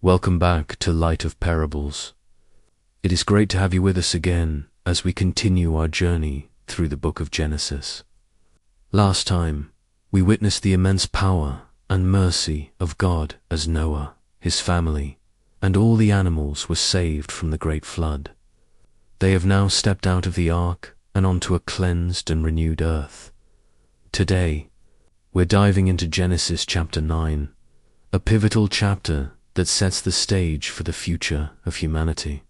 Welcome back to Light of Parables. It is great to have you with us again as we continue our journey through the book of Genesis. Last time, we witnessed the immense power and mercy of God as Noah, his family, and all the animals were saved from the great flood. They have now stepped out of the ark and onto a cleansed and renewed earth. Today, we're diving into Genesis chapter 9, a pivotal chapter that sets the stage for the future of humanity.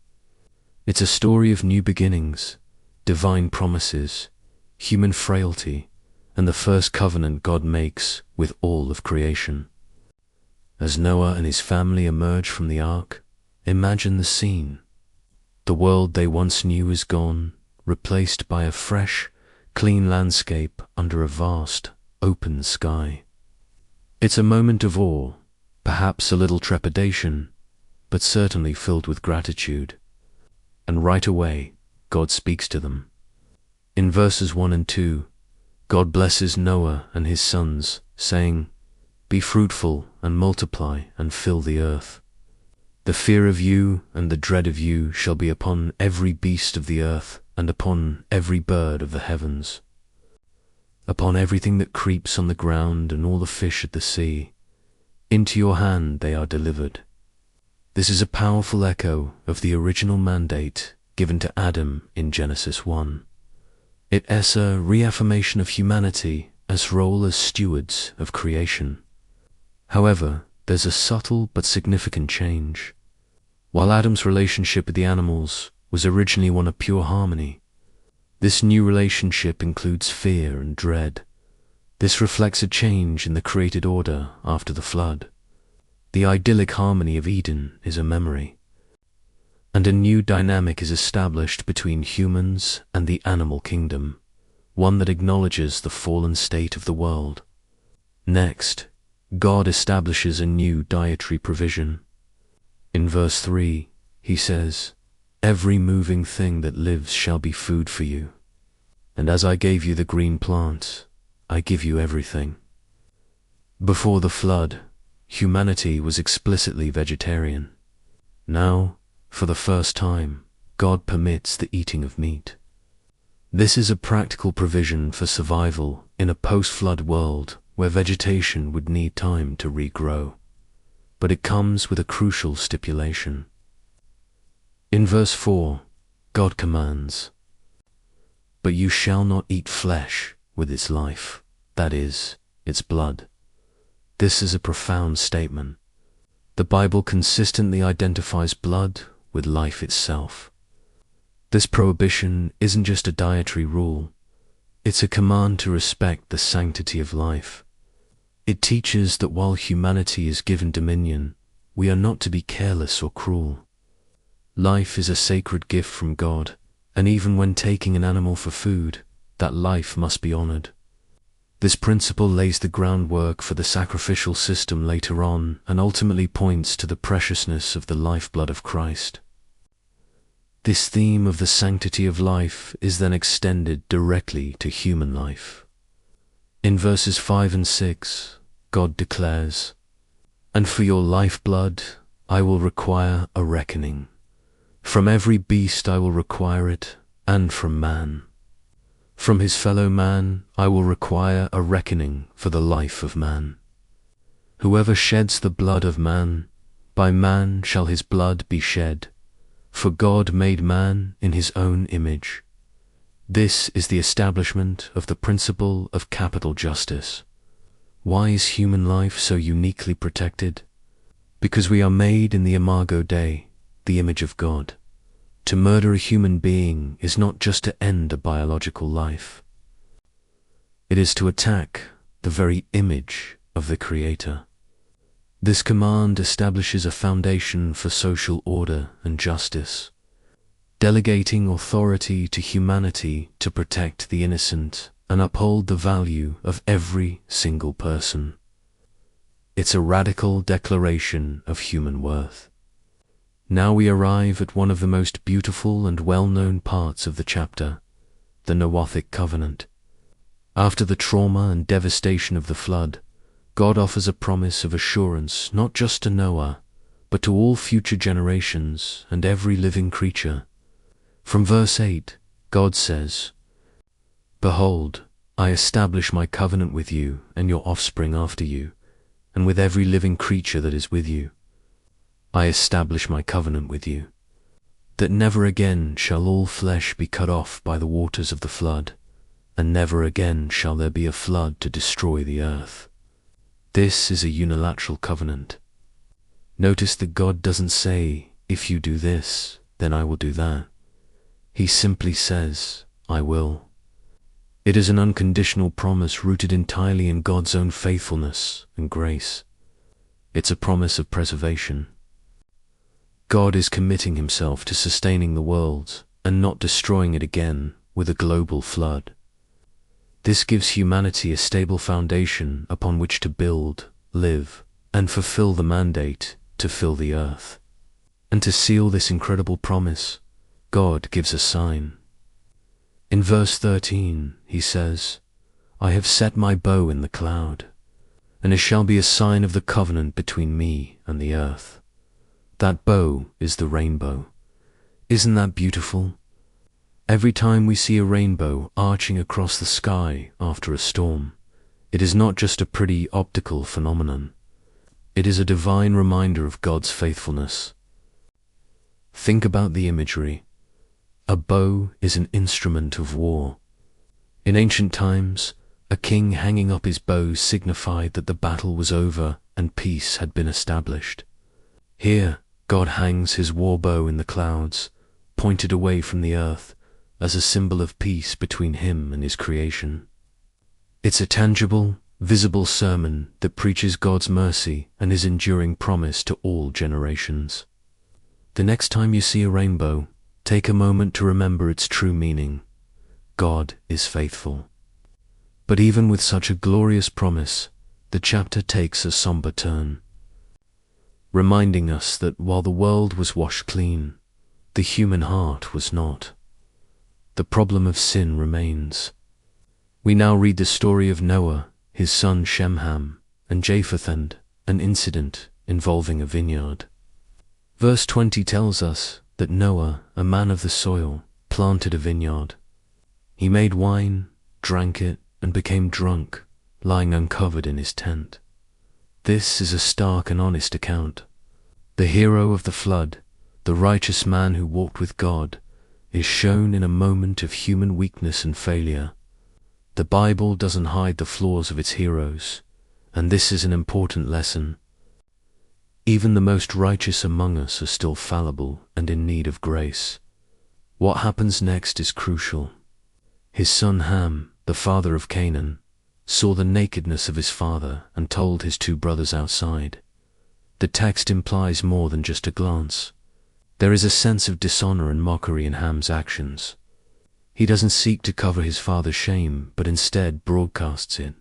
It's a story of new beginnings, divine promises, human frailty, and the first covenant God makes with all of creation. As Noah and his family emerge from the ark, imagine the scene. The world they once knew is gone, replaced by a fresh, clean landscape under a vast, open sky. It's a moment of awe, perhaps a little trepidation, but certainly filled with gratitude. And right away, God speaks to them. In verses 1 and 2, God blesses Noah and his sons, saying, "Be fruitful and multiply and fill the earth. The fear of you and the dread of you shall be upon every beast of the earth and upon every bird of the heavens, upon everything that creeps on the ground and all the fish at the sea. Into your hand they are delivered." This is a powerful echo of the original mandate given to Adam in Genesis 1. It's a reaffirmation of humanity as role as stewards of creation. However, there's a subtle but significant change. While Adam's relationship with the animals was originally one of pure harmony, this new relationship includes fear and dread. This reflects a change in the created order after the flood. The idyllic harmony of Eden is a memory, and a new dynamic is established between humans and the animal kingdom, one that acknowledges the fallen state of the world. Next, God establishes a new dietary provision. In verse 3, he says, "Every moving thing that lives shall be food for you. And as I gave you the green plant, I give you everything." Before the flood, humanity was explicitly vegetarian. Now, for the first time, God permits the eating of meat. This is a practical provision for survival in a post-flood world where vegetation would need time to regrow. But it comes with a crucial stipulation. In verse 4, God commands, "But you shall not eat flesh with its life, that is, its blood." This is a profound statement. The Bible consistently identifies blood with life itself. This prohibition isn't just a dietary rule, it's a command to respect the sanctity of life. It teaches that while humanity is given dominion, we are not to be careless or cruel. Life is a sacred gift from God, and even when taking an animal for food, that life must be honored. This principle lays the groundwork for the sacrificial system later on and ultimately points to the preciousness of the lifeblood of Christ. This theme of the sanctity of life is then extended directly to human life. In verses 5 and 6, God declares, "And for your lifeblood I will require a reckoning. From every beast I will require it, and from man. From his fellow man I will require a reckoning for the life of man. Whoever sheds the blood of man, by man shall his blood be shed. For God made man in his own image." This is the establishment of the principle of capital justice. Why is human life so uniquely protected? Because we are made in the imago Dei, the image of God. To murder a human being is not just to end a biological life. It is to attack the very image of the Creator. This command establishes a foundation for social order and justice, delegating authority to humanity to protect the innocent and uphold the value of every single person. It's a radical declaration of human worth. Now we arrive at one of the most beautiful and well-known parts of the chapter, the Noahic covenant. After the trauma and devastation of the flood, God offers a promise of assurance not just to Noah, but to all future generations and every living creature. From verse 8, God says, "Behold, I establish my covenant with you and your offspring after you, and with every living creature that is with you. I establish my covenant with you, that never again shall all flesh be cut off by the waters of the flood, and never again shall there be a flood to destroy the earth." This is a unilateral covenant. Notice that God doesn't say, "If you do this, then I will do that." He simply says, "I will." It is an unconditional promise rooted entirely in God's own faithfulness and grace. It's a promise of preservation. God is committing himself to sustaining the world and not destroying it again with a global flood. This gives humanity a stable foundation upon which to build, live, and fulfill the mandate to fill the earth. And to seal this incredible promise, God gives a sign. In verse 13, he says, "I have set my bow in the cloud, and it shall be a sign of the covenant between me and the earth." That bow is the rainbow. Isn't that beautiful? Every time we see a rainbow arching across the sky after a storm, it is not just a pretty optical phenomenon. It is a divine reminder of God's faithfulness. Think about the imagery. A bow is an instrument of war. In ancient times, a king hanging up his bow signified that the battle was over and peace had been established. Here, God hangs his war bow in the clouds, pointed away from the earth, as a symbol of peace between him and his creation. It's a tangible, visible sermon that preaches God's mercy and his enduring promise to all generations. The next time you see a rainbow, take a moment to remember its true meaning. God is faithful. But even with such a glorious promise, the chapter takes a somber turn, reminding us that while the world was washed clean, the human heart was not. The problem of sin remains. We now read the story of Noah, his son Shem, and Japheth, and an incident involving a vineyard. Verse 20 tells us that Noah, a man of the soil, planted a vineyard. He made wine, drank it, and became drunk, lying uncovered in his tent. This is a stark and honest account. The hero of the flood, the righteous man who walked with God, is shown in a moment of human weakness and failure. The Bible doesn't hide the flaws of its heroes, and this is an important lesson. Even the most righteous among us are still fallible and in need of grace. What happens next is crucial. His son Ham, the father of Canaan, saw the nakedness of his father and told his two brothers outside. The text implies more than just a glance. There is a sense of dishonor and mockery in Ham's actions. He doesn't seek to cover his father's shame, but instead broadcasts it.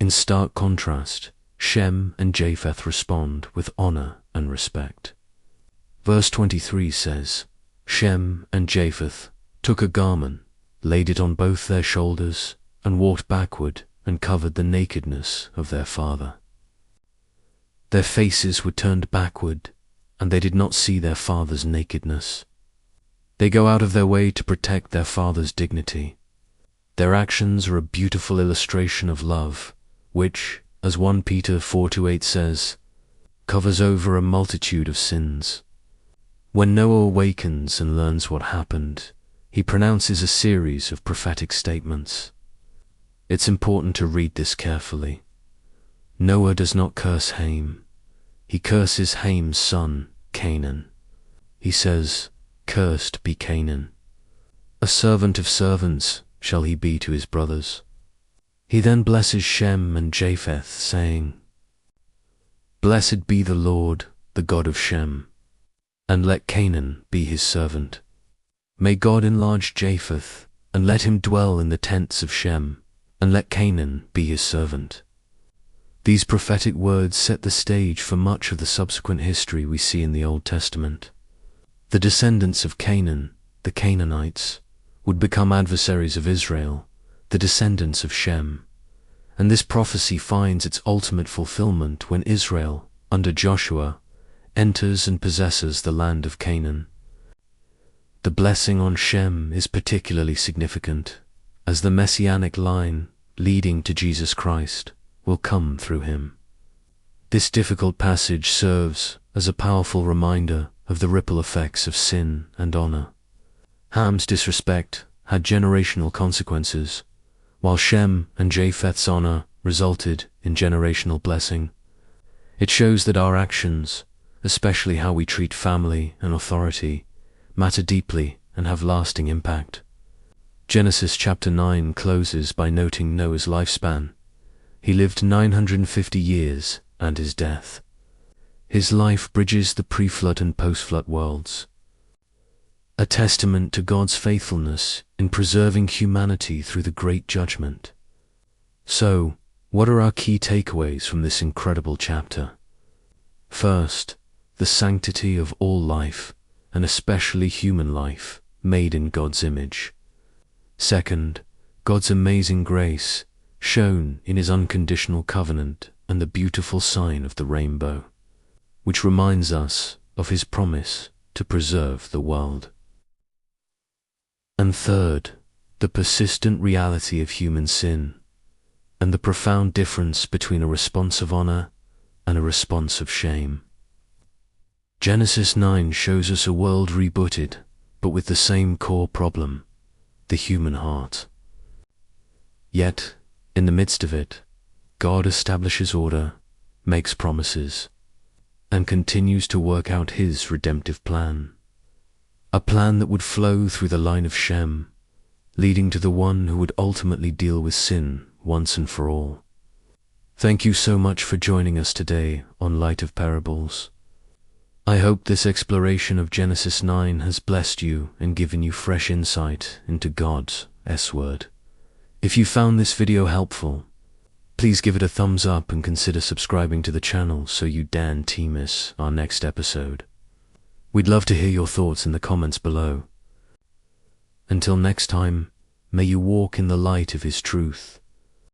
In stark contrast, Shem and Japheth respond with honor and respect. Verse 23 says, "Shem and Japheth took a garment, laid it on both their shoulders, and walked backward and covered the nakedness of their father." Their faces were turned backward, and they did not see their father's nakedness. They go out of their way to protect their father's dignity. Their actions are a beautiful illustration of love, which, as 1 Peter 4:8 says, covers over a multitude of sins. When Noah awakens and learns what happened, he pronounces a series of prophetic statements. It's important to read this carefully. Noah does not curse Ham. He curses Ham's son, Canaan. He says, "Cursed be Canaan. A servant of servants shall he be to his brothers." He then blesses Shem and Japheth, saying, "Blessed be the Lord, the God of Shem, and let Canaan be his servant. May God enlarge Japheth, and let him dwell in the tents of Shem, and let Canaan be his servant." These prophetic words set the stage for much of the subsequent history we see in the Old Testament. The descendants of Canaan, the Canaanites, would become adversaries of Israel, the descendants of Shem. And this prophecy finds its ultimate fulfillment when Israel, under Joshua, enters and possesses the land of Canaan. The blessing on Shem is particularly significant, as the messianic line leading to Jesus Christ will come through him. This difficult passage serves as a powerful reminder of the ripple effects of sin and honor. Ham's disrespect had generational consequences, while Shem and Japheth's honor resulted in generational blessing. It shows that our actions, especially how we treat family and authority, matter deeply and have lasting impact. Genesis chapter 9 closes by noting Noah's lifespan. He lived 950 years and his death. His life bridges the pre-flood and post-flood worlds, a testament to God's faithfulness in preserving humanity through the great judgment. So, what are our key takeaways from this incredible chapter? First, the sanctity of all life, and especially human life, made in God's image. Second, God's amazing grace, shown in his unconditional covenant and the beautiful sign of the rainbow, which reminds us of his promise to preserve the world. And third, the persistent reality of human sin, and the profound difference between a response of honor and a response of shame. Genesis 9 shows us a world rebooted, but with the same core problem, the human heart. Yet, in the midst of it, God establishes order, makes promises, and continues to work out his redemptive plan. A plan that would flow through the line of Shem, leading to the one who would ultimately deal with sin once and for all. Thank you so much for joining us today on Light of Parables. I hope this exploration of Genesis 9 has blessed you and given you fresh insight into God's S-word. If you found this video helpful, please give it a thumbs up and consider subscribing to the channel so you don't miss our next episode. We'd love to hear your thoughts in the comments below. Until next time, may you walk in the light of his truth